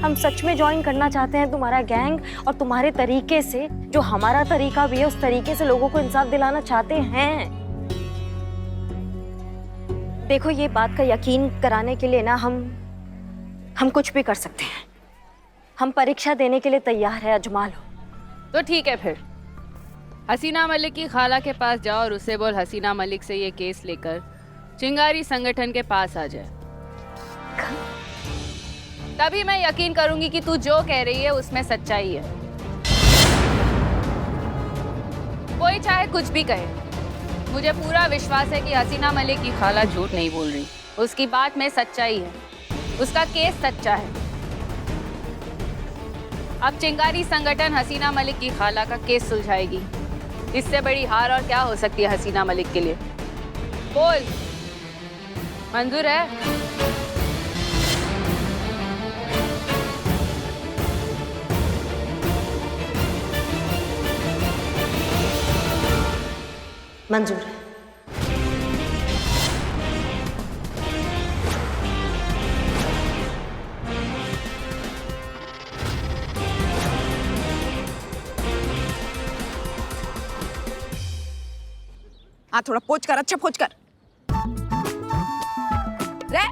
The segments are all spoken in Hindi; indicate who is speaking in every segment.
Speaker 1: हम सच में ज्वाइन करना चाहते हैं तुम्हारा गैंग, और तुम्हारे तरीके से, जो हमारा तरीका भी है, उस तरीके से लोगों को इंसाफ दिलाना चाहते हैं। देखो, ये बात का यकीन कराने के लिए ना हम कुछ भी कर सकते हैं। हम परीक्षा देने के लिए तैयार है, अजमा लो।
Speaker 2: तो ठीक है, फिर हसीना मलिक की खाला के पास जाओ और उसे बोल हसीना मलिक से ये केस लेकर चिंगारी संगठन के पास आ जाए। तभी मैं यकीन करूंगी कि तू जो कह रही है उसमें सच्चाई है। कोई चाहे कुछ भी कहे, मुझे पूरा विश्वास है कि हसीना मलिक की खाला झूठ नहीं बोल रही। उसकी बात में सच्चाई है, उसका केस सच्चा है। अब चिंगारी संगठन हसीना मलिक की खाला का केस सुलझाएगी। इससे बड़ी हार और क्या हो सकती है हसीना मलिक के लिए? बोल, मंजूर है?
Speaker 1: मंजूर है।
Speaker 3: हाँ, थोड़ा पोच कर, अच्छा पोच कर। रे,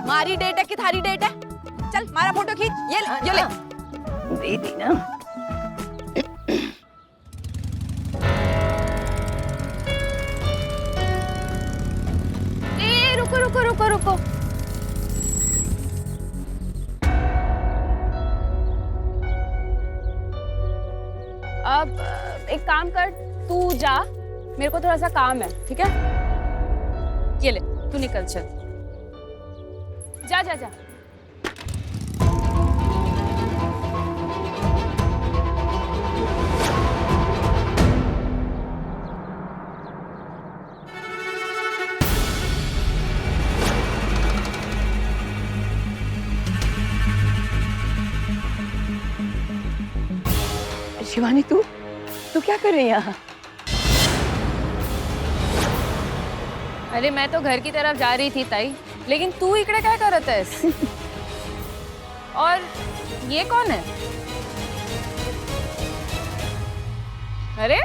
Speaker 3: मारी डेट है कि थारी डेट है? चल मारा फोटो खींच। ये ले।
Speaker 2: दे दी ना। ए, रुको। अब एक काम कर, तू जा, मेरे को थोड़ा सा काम है, ठीक है? ये ले, तू निकल, चल। जा।
Speaker 4: शिवानी, तू क्या कर रही है यहाँ?
Speaker 2: अरे मैं तो घर की तरफ जा रही थी ताई, लेकिन तू इकड़े क्या करत है? और ये कौन है? अरे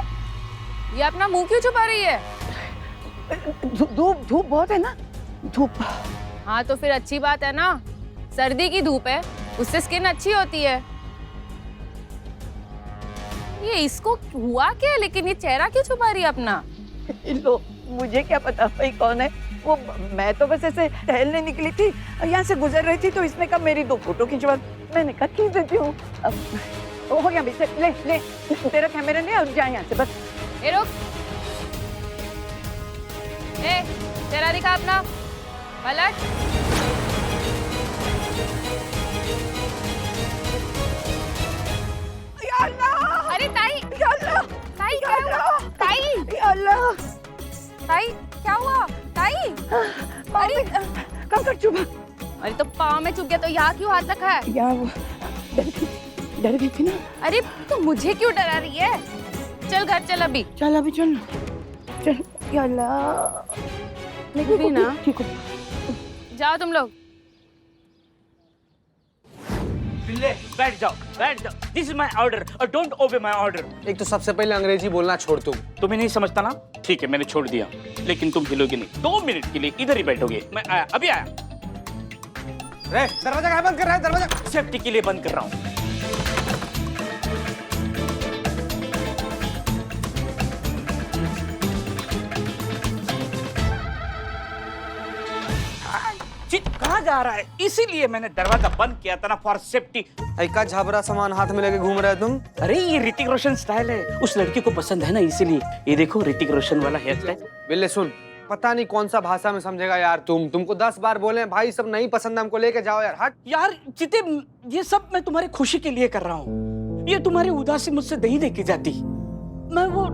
Speaker 2: ये अपना मुंह क्यों छुपा रही है?
Speaker 4: धूप बहुत है ना, धूप।
Speaker 2: हाँ तो फिर अच्छी बात है ना, सर्दी की धूप है, उससे स्किन अच्छी होती है। ये इसको हुआ क्या, लेकिन ये चेहरा क्यों छुपा रही है अपना?
Speaker 4: लो, मुझे क्या पता भाई कौन है वो। मैं तो बस ऐसे टहलने निकली थी, यहाँ से गुजर रही थी, तो इसने कहा मेरी 2 फोटो खिंचवा। मैंने कहा खींच देती हूँ। अब हो गया भाई, ले तेरा कैमरा ले और जा यहाँ से बस।
Speaker 2: ए रुक, ए चेहरा दिखा अपना, पलट।
Speaker 4: या अल्लाह!
Speaker 2: अरे ताई,
Speaker 4: या अल्लाह!
Speaker 2: ताई
Speaker 4: या
Speaker 2: क्या हुआ?
Speaker 4: अल्लाह!
Speaker 2: ताई,
Speaker 4: या अल्लाह!
Speaker 2: ताई क्या हुआ? ताई,
Speaker 4: अरे कंकड़ चुभा।
Speaker 2: अरे तो पाँव में चुभ गया तो यहाँ क्यों हाथ रखा है?
Speaker 4: यार वो डर गई थी ना।
Speaker 2: अरे तो मुझे क्यों डरा रही है? चल घर चल अभी।
Speaker 4: चल अभी चल। या अल्लाह!
Speaker 2: भी ना,
Speaker 4: ठीक हो।
Speaker 2: जाओ तुम लोग।
Speaker 5: बैठ जाओ। दिस इज माई ऑर्डर और डोंट ओबे माई ऑर्डर।
Speaker 6: एक तो सबसे पहले अंग्रेजी बोलना छोड़ तुम।
Speaker 5: तुम्हें नहीं समझता ना? ठीक है, मैंने छोड़ दिया, लेकिन तुम हिलोगे नहीं। 2 मिनट के लिए इधर ही बैठोगे। मैं आया, अभी आया।
Speaker 6: दरवाजा कहाँ बंद कर रहा है? दरवाजा
Speaker 5: सेफ्टी के लिए बंद कर रहा हूँ। कहाँ जा रहा है? इसीलिए मैंने दरवाजा बंद किया था ना, फॉर सेफ्टी।
Speaker 6: का झाबरा सामान हाथ में लेके घूम रहे तुम।
Speaker 5: अरे ये ऋतिक रोशन स्टाइल है, उस लड़की को पसंद है ना, इसीलिए। ये देखो ऋतिक रोशन वाला हेयर स्टाइल।
Speaker 6: बिल्ले सुन, पता नहीं कौन सा भाषा में समझेगा यार। तुमको 10 बार बोले भाई, सब नहीं पसंद, हमको लेके जाओ यार। हट
Speaker 5: यार चिते, ये सब मैं तुम्हारी खुशी के लिए कर रहा हूँ। ये तुम्हारी उदासी मुझसे नहीं देखी जाती। मैं वो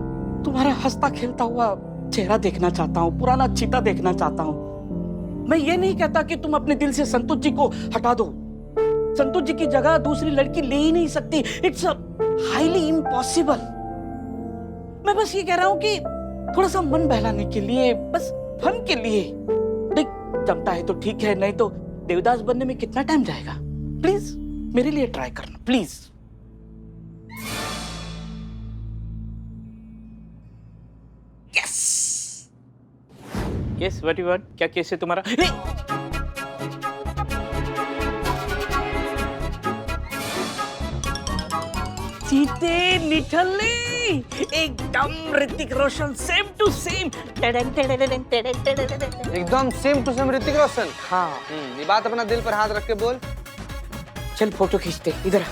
Speaker 5: तुम्हारा हंसता खेलता हुआ चेहरा देखना चाहता हूँ, पुराना चीता देखना चाहता हूँ। मैं ये नहीं कहता कि तुम अपने दिल से संतोष जी को हटा दो। संतोष जी की जगह दूसरी लड़की ले ही नहीं सकती। It's highly impossible. मैं बस ये कह रहा हूँ कि थोड़ा सा मन बहलाने के लिए, बस फन के लिए। देख, जमता है तो ठीक है, नहीं तो देवदास बनने में कितना टाइम जाएगा? प्लीज मेरे लिए ट्राई करना please. Yes yes, what you want? क्या केस है तुम्हारा? सीते निठल्ले एकदम Hrithik Roshan, same to same.
Speaker 6: एकदम same to same Hrithik Roshan.
Speaker 5: हाँ
Speaker 6: ये बात अपना दिल पर हाथ रख के बोल।
Speaker 5: चल फोटो खींचते, इधर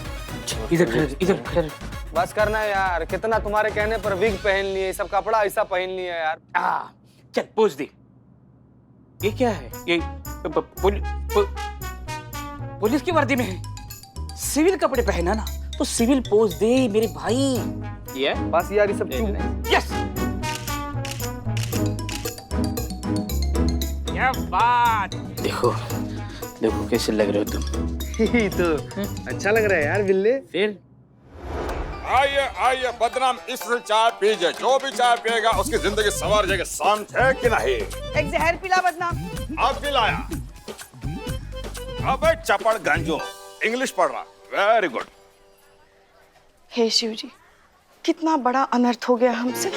Speaker 5: इधर खड़े, इधर खड़े।
Speaker 6: बस करना है यार, कितना तुम्हारे कहने पर विग पहन लिए, सब कपड़ा ऐसा पहन लिया यार।
Speaker 5: चल पोज दे। ये क्या है? ये पुलिस की वर्दी में है, सिविल कपड़े पहना ना, तो सिविल पोज दे मेरे भाई। ये
Speaker 6: बस यार, ये सब क्यों?
Speaker 5: यस, क्या बात। देखो देखो कैसे लग रहे हो तुम।
Speaker 6: तो अच्छा लग रहा है यार बिल्ले।
Speaker 5: फिर
Speaker 7: आइए आइए, बदनाम इससे चाय पीजिए। जो भी चाय पिएगा उसकी जिंदगी संवर जाएगी। शांत है कि नहीं?
Speaker 4: एक जहर पिला बदनाम।
Speaker 7: अब पिलाया। अबे चपड़ गंजो, इंग्लिश पढ़ रहा। Very good.
Speaker 8: हे शिव जी, कितना बड़ा अनर्थ हो गया हमसे।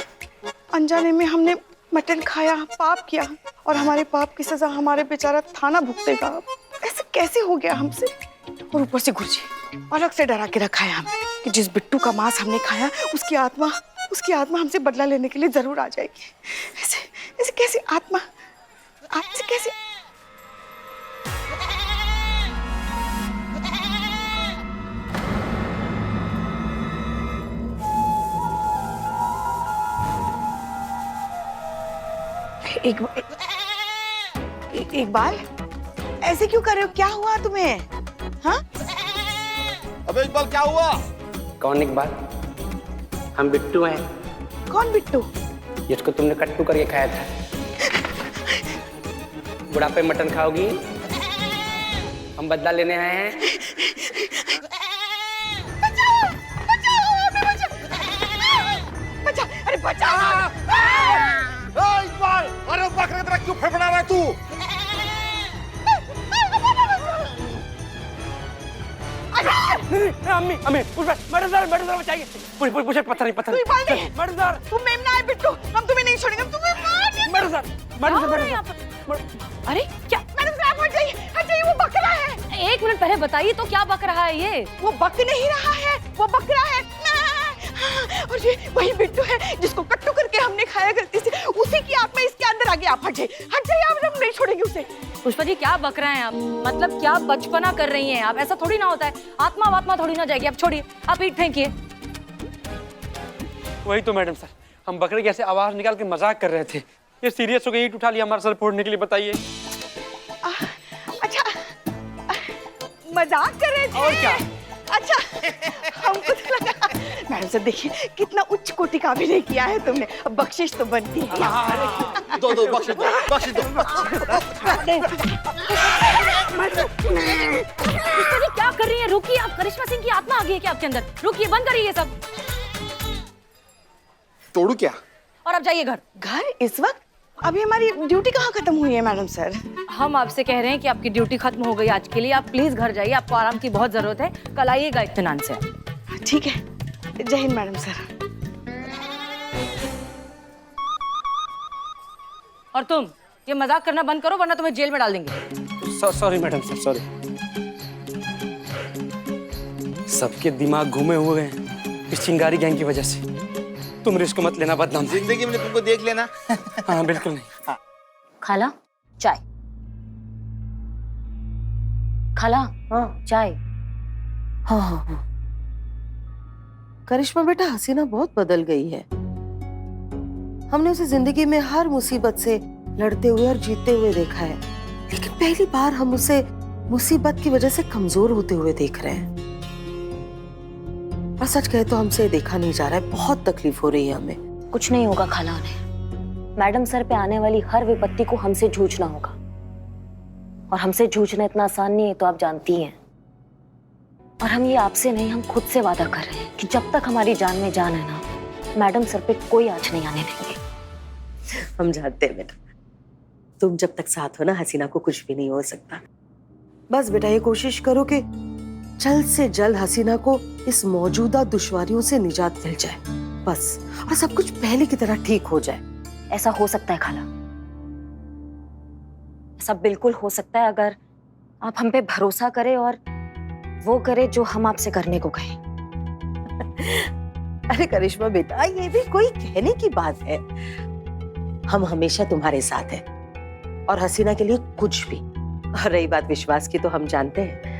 Speaker 8: अनजाने में हमने मटन खाया, पाप किया, और हमारे पाप की सजा हमारे बेचारा थाना भुगतेगा। अब ऐसे कैसे हो गया हमसे? और ऊपर से गुरुजी अलग से डरा के रखा है हमें कि जिस बिट्टू का मांस हमने खाया उसकी आत्मा हमसे बदला लेने के लिए जरूर आ जाएगी। ऐसे ऐसे कैसे आत्मा आपसे कैसे? इकबाल, ऐसे क्यों कर रहे हो? क्या हुआ तुम्हें? हाँ?
Speaker 7: अबे इकबाल, क्या हुआ?
Speaker 9: कौन इकबाल? हम बिट्टू हैं।
Speaker 8: कौन बिट्टू?
Speaker 9: जिसको तुमने कट्टू करके खाया था। बुढ़ापे मटन खाओगी? हम बदला लेने आए हैं।
Speaker 8: बचा, अरे बचा!
Speaker 7: इकबाल, अरे बकरे की तरह क्यों फड़फड़ा रहा है तू?
Speaker 5: अम्मी अम्मी मर्डर बचाइए। पूछे पत्थर नहीं, पत्थर नहीं। मर्डर,
Speaker 8: तुम मेमना है बिट्टू, हम तुम्हें नहीं छोड़ेंगे, हम तुम्हें
Speaker 5: मर्डर।
Speaker 1: अरे क्या?
Speaker 8: मैडम साहब हट जाइए, वो बक रहा है।
Speaker 1: एक मिनट पहले बताइए तो, क्या बक रहा है ये?
Speaker 8: वो बक नहीं रहा है, वो बक रहा है। और ये वही बिट्टू है जिसको कट्टू करके हमने खाया गलती से। उसी की आत्मा इसके अंदर आ गई। आप हट जाइए आप, हम नहीं छोड़ेंगे उसे।
Speaker 1: पुष्पा जी, क्या बक रहे हैं आप? मतलब क्या बचपना कर रही हैं आप? ऐसा थोड़ी ना होता है, आत्मा थोड़ी ना जाएगी। आप छोड़िए, आप ईंट फेंकिए।
Speaker 6: वही तो मैडम सर, हम बकरे कैसे आवाज निकाल के मजाक कर रहे थे, ये सीरियस हो गई, ईंट उठा लिया हमारे सर फोड़ने के लिए। बताइए।
Speaker 8: अच्छा, मजाक कर रहे थे?
Speaker 6: और क्या?
Speaker 8: अच्छा, हमको तो लगा। मैडम सर देखिए, कितना उच्च कोटि का अभिनय किया है तुमने। अब बख्शिश तो बनती है।
Speaker 7: दो बख्श दो।
Speaker 1: क्या कर रही हैं? रुकिए, आप करिश्मा सिंह की आत्मा आ गई है क्या आपके अंदर? रुकिए, बंद करिए ये सब।
Speaker 7: तोड़ू क्या?
Speaker 1: और अब जाइए घर।
Speaker 8: घर इस वक्त? अभी हमारी ड्यूटी कहाँ खत्म हुई है मैडम सर?
Speaker 1: हम आपसे कह रहे हैं कि आपकी ड्यूटी खत्म हो गई आज के लिए। आप प्लीज घर जाइए, आपको आराम की बहुत जरूरत है। कल आइएगा इत्मीनान से।
Speaker 8: ठीक है, जय हिंद मैडम सर।
Speaker 1: और तुम ये मजाक करना बंद करो, वरना तुम्हें जेल में डाल देंगे।
Speaker 6: Sorry madam sir, sorry. सबके दिमाग घूमे हुए हैं इस चिंगारी गैंग की वजह से। तुम रिस्क मत लेना बदनाम।
Speaker 7: जिंदगी में तुमको देख लेना।
Speaker 6: हाँ बिल्कुल नहीं।
Speaker 1: खाला, चाय। खाला, हाँ चाय।
Speaker 10: हाँ। करिश्मा बेटा, हसीना बहुत बदल गई है। हमने उसे जिंदगी में हर मुसीबत से लड़ते हुए और जीतते हुए देखा है, लेकिन पहली बार हम उसे मुसीबत की वजह से कमजोर होते हुए देख रहे हैं। और सच कहे तो हमसे देखा नहीं जा रहा है, बहुत तकलीफ हो रही है हमें।
Speaker 1: कुछ नहीं होगा खाला उन्हें। मैडम सर पे आने वाली हर विपत्ति को हमसे जूझना होगा, और हमसे जूझना इतना आसान नहीं है, तो आप जानती हैं। और हम ये आपसे नहीं, हम खुद से वादा कर रहे हैं कि जब तक हमारी जान में जान है ना, मैडम सर पे कोई आँच नहीं आने देंगे।
Speaker 10: हम जानते हैं बेटा, तुम जब तक साथ हो ना, हसीना को कुछ भी नहीं हो सकता। बस बेटा ये कोशिश करो कि जल्द से जल्द हसीना को इस मौजूदा दुश्वारियों से निजात मिल जाए बस, और सब कुछ पहले की तरह ठीक हो जाए।
Speaker 1: ऐसा हो सकता है खाला, ऐसा बिल्कुल हो सकता है अगर आप हम पे भरोसा करें और वो करे जो हम आपसे करने को कहें।
Speaker 10: अरे करिश्मा बेटा, ये भी कोई कहने की बात है। हम हमेशा तुम्हारे साथ हैं और हसीना के लिए कुछ भी। और रही बात विश्वास की, तो हम जानते हैं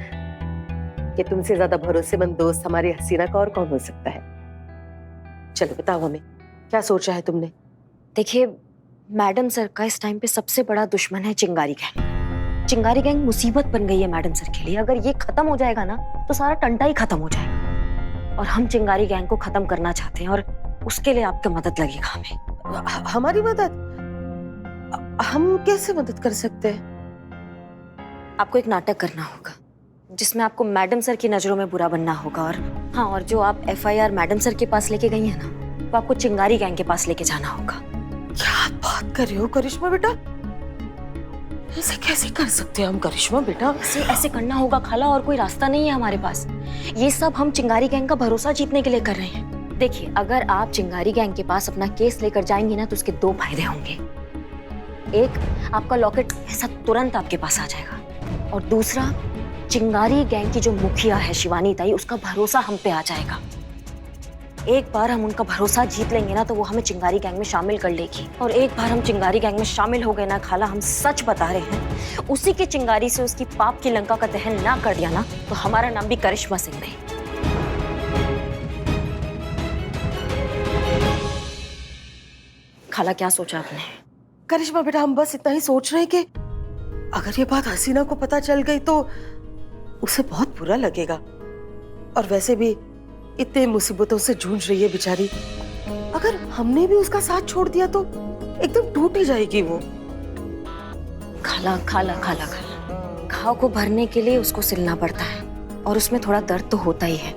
Speaker 10: कि तुमसे ज्यादा भरोसेमंद दोस्त हमारी हसीना का और कौन हो सकता है। चलो बताओ हमें, क्या सोचा है तुमने?
Speaker 1: देखिए मैडम सर का इस टाइम पे सबसे बड़ा दुश्मन है चिंगारी गैंग। चिंगारी गैंग मुसीबत बन गई है मैडम सर के लिए। अगर ये खत्म हो जाएगा ना तो सारा टंटा ही खत्म हो जाएगा, और हम चिंगारी गैंग को खत्म करना चाहते हैं और उसके लिए आपकी मदद लगेगा हमें।
Speaker 10: हमारी मदद? हम कैसे मदद कर सकते हैं?
Speaker 1: आपको एक नाटक करना होगा जिसमें आपको मैडम सर की नजरों में बुरा बनना होगा, और हाँ, और जो आप FIR मैडम सर के पास लेके गई है ना, तो आपको चिंगारी गैंग के पास लेके जाना होगा।
Speaker 10: क्या बात कर रहे हो करिश्मा बेटा? ऐसे कैसे कर सकते हैं हम करिश्मा बेटा?
Speaker 1: ऐसे करना होगा खाला, और कोई रास्ता नहीं है हमारे पास। ये सब हम चिंगारी गैंग का भरोसा जीतने के लिए कर रहे हैं। देखिए, अगर आप चिंगारी गैंग के पास अपना केस लेकर जाएंगी ना तो उसके 2 फायदे होंगे। एक, आपका लॉकेट ऐसा तुरंत आपके पास आ जाएगा, और दूसरा, चिंगारी गैंग की जो मुखिया है शिवानी ताई, उसका भरोसा हम पे आ जाएगा। एक बार हम उनका भरोसा जीत लेंगे ना तो वो हमें चिंगारी गैंग में शामिल कर लेगी, और एक बार हम चिंगारी गैंग में शामिल हो गए ना खाला, हम सच बता रहे हैं, उसी की चिंगारी से उसकी पाप की लंका का दहन ना कर दिया ना तो हमारा नाम भी करिश्मा सिंह नहीं। खाला क्या सोचा आपने?
Speaker 10: करिश्मा बेटा, हम बस इतना ही सोच रहे हैं कि अगर ये बात हसीना को पता चल गई तो उसे बहुत बुरा लगेगा, और वैसे भी इतने मुसीबतों से जूझ रही है बेचारी। अगर हमने भी उसका साथ छोड़ दिया तो एकदम टूट ही जाएगी वो।
Speaker 1: खाला खाला खाला खाला, घाव को भरने के लिए उसको सिलना पड़ता है, और उसमें थोड़ा दर्द तो होता ही है।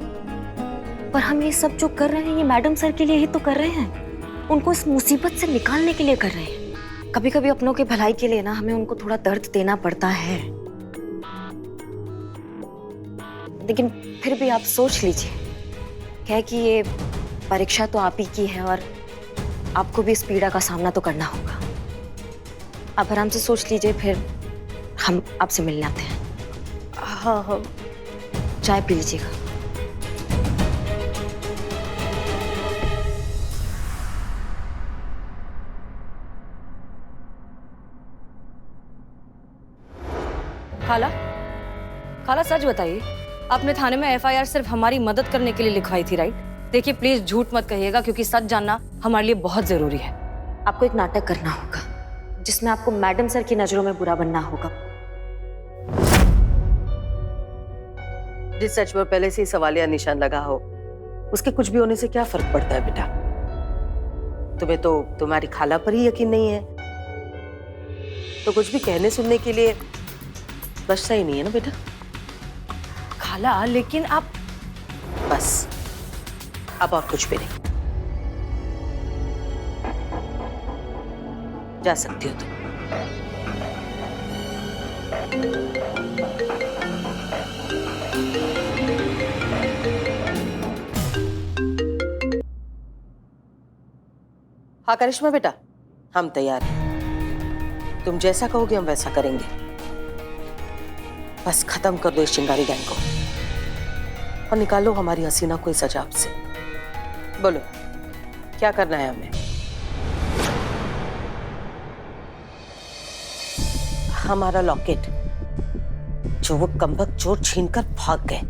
Speaker 1: पर हम ये सब जो कर रहे हैं ये मैडम सर के लिए ही तो कर रहे हैं, उनको इस मुसीबत से निकालने के लिए कर रहे हैं। कभी कभी अपनों के भलाई के लिए ना हमें उनको थोड़ा दर्द देना पड़ता है। लेकिन फिर भी आप सोच लीजिए, क्या है कि ये परीक्षा तो आप ही की है और आपको भी इस पीड़ा का सामना तो करना होगा। आप आराम से सोच लीजिए, फिर हम आपसे मिलने आते हैं।
Speaker 10: हाँ हाँ,
Speaker 1: चाय पी लीजिएगा।
Speaker 11: खाला, खाला सच बताइए, आपने थाने में FIR सिर्फ हमारी मदद करने के लिए लिखवाई थी, राइट? देखिए प्लीज झूठ मत कहिएगा, क्योंकि सच जानना हमारे लिए बहुत जरूरी है।
Speaker 1: आपको एक नाटक करना होगा जिसमें आपको मैडम सर की नजरों में बुरा बनना होगा।
Speaker 10: जिस सच पर पहले से ही सवालिया निशान लगा हो, उसके कुछ भी होने से क्या फर्क पड़ता है बेटा? तुम्हें तो तुम्हारी खाला पर ही यकीन नहीं है, तो कुछ भी कहने सुनने के लिए बचता ही नहीं है ना बेटा।
Speaker 11: खाला लेकिन आप...
Speaker 10: बस, अब और कुछ भी नहीं। जा सकती हो तुम। हाँ करिश्मा बेटा, हम तैयार हैं। तुम जैसा कहोगे हम वैसा करेंगे। बस खत्म कर दो इस चिंगारी गैंग को और निकालो हमारी हसीना को इस अजाब से। बोलो क्या करना है हमें? हमारा लॉकेट जो वो कमबख्त चोर छीनकर भाग गए,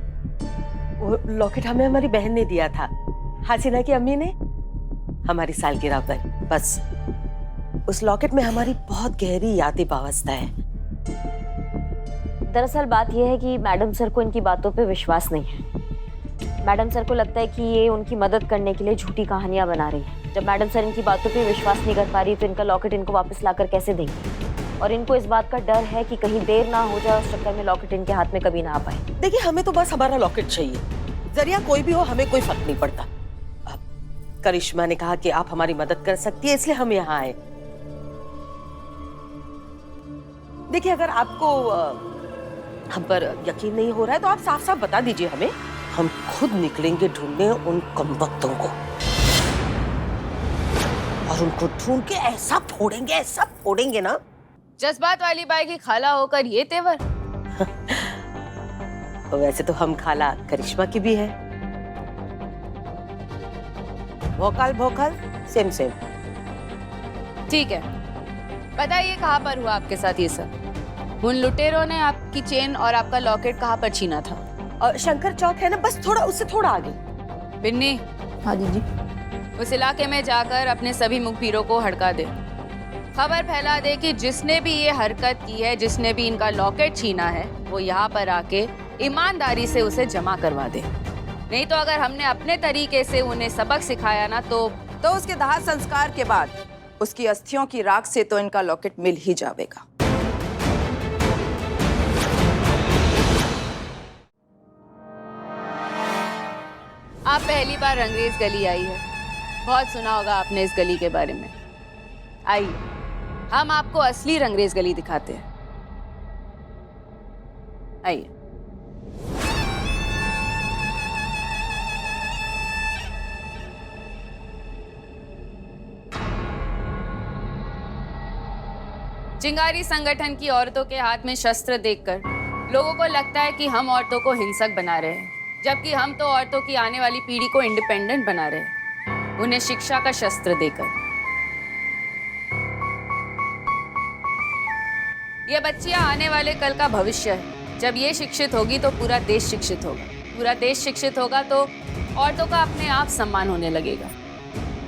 Speaker 10: वो लॉकेट हमें हमारी बहन ने दिया था, हसीना की अम्मी ने हमारी सालगिरह पर। बस उस लॉकेट में हमारी बहुत गहरी यादें वाबस्ता है।
Speaker 1: दरअसल बात यह है कि मैडम सर को इनकी बातों पे विश्वास नहीं है। मैडम सर को लगता है कि ये उनकी मदद करने के लिए झूठी कहानियां बना रही है। जब मैडम सर इनकी बातों पे विश्वास नहीं कर पा रही तो इनका लॉकेट इनको वापस लाकर कैसे देंगे, और इनको इस बात का डर है कि कहीं देर ना हो जाए, उस चक्कर में लॉकेट इनके हाथ में कभी ना आ पाए।
Speaker 10: देखिए हमें तो बस हमारा लॉकेट चाहिए, जरिया कोई भी हो हमें कोई फर्क नहीं पड़ता। करिश्मा ने कहा कि आप हमारी मदद कर सकती है, इसलिए हम यहाँ आए। देखिए अगर आपको हम पर यकीन नहीं हो रहा है तो आप साफ साफ बता दीजिए हमें, हम खुद निकलेंगे ढूंढने उन कमबख्तों को और उनको ढूंढ के ऐसा फोड़ेंगे ना।
Speaker 2: जज्बात वाली बाई की खाला होकर ये तेवर।
Speaker 10: वैसे तो हम खाला करिश्मा की भी है। भोकाल सेम।
Speaker 2: ठीक है, बताइए कहाँ पर हुआ आपके साथ ये सब? उन लुटेरों ने आपकी चेन और आपका लॉकेट कहाँ पर छीना था?
Speaker 10: और शंकर चौक है ना, बस उससे थोड़ा आगे।
Speaker 2: बिन्नी,
Speaker 3: हाँ जी।
Speaker 2: उस इलाके में जाकर अपने सभी मुखबिरों को हड़का दे, खबर फैला दे कि जिसने भी ये हरकत की है, जिसने भी इनका लॉकेट छीना है, वो यहाँ पर आके ईमानदारी से उसे जमा करवा दे। नहीं तो अगर हमने अपने तरीके से उन्हें सबक सिखाया ना तो
Speaker 3: उसके दाह संस्कार के बाद उसकी अस्थियों की राख से तो इनका लॉकेट मिल ही जाएगा।
Speaker 2: आप पहली बार रंगरेज गली आई है, बहुत सुना होगा आपने इस गली के बारे में। आइए, हम आपको असली रंगरेज गली दिखाते हैं। आइए। चिंगारी संगठन की औरतों के हाथ में शस्त्र देखकर लोगों को लगता है कि हम औरतों को हिंसक बना रहे हैं, जबकि हम तो औरतों की आने वाली पीढ़ी को इंडिपेंडेंट बना रहे हैं, उन्हें शिक्षा का शस्त्र देकर। ये बच्चियां आने वाले कल का भविष्य है। जब ये शिक्षित होगी तो पूरा देश शिक्षित होगा। पूरा देश शिक्षित होगा तो औरतों का अपने आप सम्मान होने लगेगा।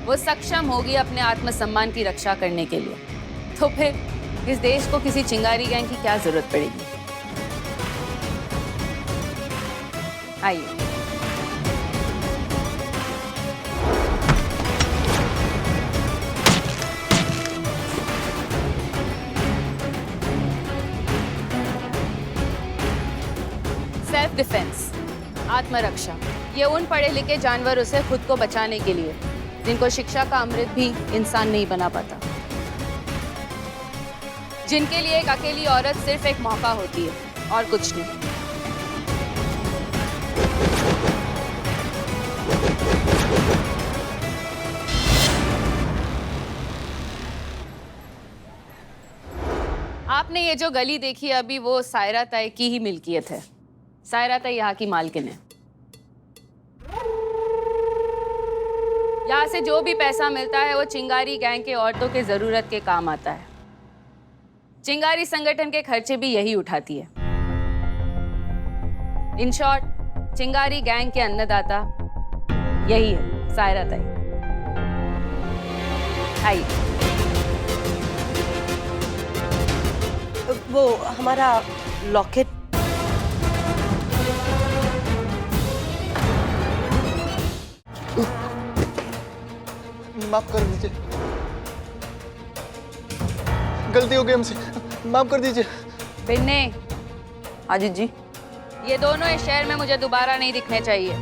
Speaker 2: वो सक्षम होगी अपने आत्मसम्मान की रक्षा करने के लिए। तो फिर इस देश को किसी चिंगारी गैंग की क्या जरूरत पड़ेगी? आइए। सेल्फ डिफेंस, आत्मरक्षा, ये उन पढ़े लिखे जानवरों से खुद को बचाने के लिए जिनको शिक्षा का अमृत भी इंसान नहीं बना पाता, जिनके लिए एक अकेली औरत सिर्फ एक मौका होती है और कुछ नहीं। आपने ये जो गली देखी अभी, वो सायरा ताई की ही मिल्कियत है। सायरा ताई यहाँ की मालकिन है। यहाँ से जो भी पैसा मिलता है वो चिंगारी गैंग के औरतों के जरूरत के काम आता है। चिंगारी संगठन के खर्चे भी यही उठाती है। इन शॉर्ट, चिंगारी गैंग के अन्नदाता यही है, सायरा ताई। आइए।
Speaker 10: वो हमारा लॉकेट
Speaker 12: माफ कर दीजिए, गलती हो गई हमसे, माफ कर दीजिए।
Speaker 2: बिन्ने,
Speaker 3: अजीत जी,
Speaker 2: ये दोनों इस शहर में मुझे दोबारा नहीं दिखने चाहिए।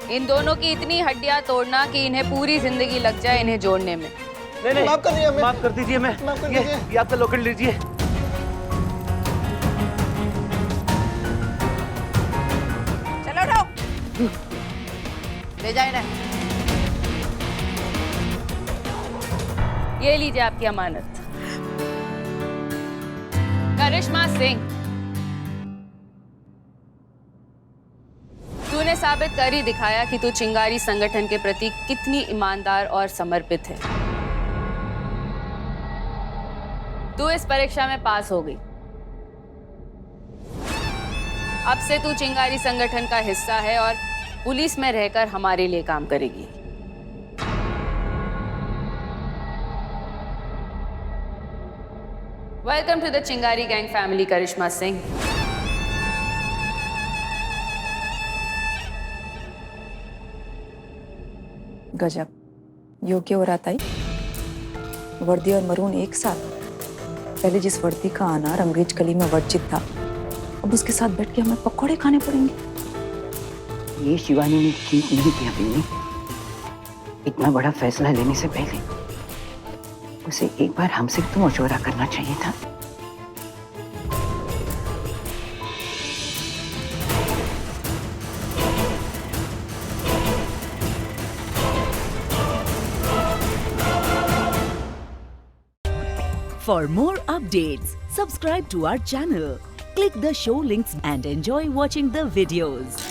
Speaker 2: इन दोनों की इतनी हड्डियां तोड़ना कि इन्हें पूरी जिंदगी लग जाए इन्हें जोड़ने में।
Speaker 12: नहीं, माफ कर दीजिए,
Speaker 9: माफ कर दीजिए। मैं
Speaker 12: माफ कर दीजिए।
Speaker 9: ये आपका लॉकेट लीजिए।
Speaker 3: चलो उठाओ, ले जाए ना।
Speaker 2: ये लीजिए आपकी अमानत। करिश्मा सिंह, तूने साबित कर ही दिखाया कि तू चिंगारी संगठन के प्रति कितनी ईमानदार और समर्पित है। तू इस परीक्षा में पास हो गई। अब से तू चिंगारी संगठन का हिस्सा है और पुलिस में रहकर हमारे लिए काम करेगी। वेलकम टू द चिंगारी गैंग फैमिली, करिश्मा सिंह।
Speaker 3: गजब, योग्य और आताई, वर्दी और मरून एक साथ। पहले जिस वर्दी का आना रंगरेज गली में वर्जित था, अब उसके साथ बैठ के हमें पकौड़े खाने पड़ेंगे।
Speaker 4: ये शिवानी ने ठीक नहीं किया बिन्नी। इतना बड़ा फैसला लेने से पहले उसे एक बार हमसे तो मशवरा करना चाहिए था।
Speaker 13: For more updates, subscribe to our channel, click the show links and enjoy watching the videos.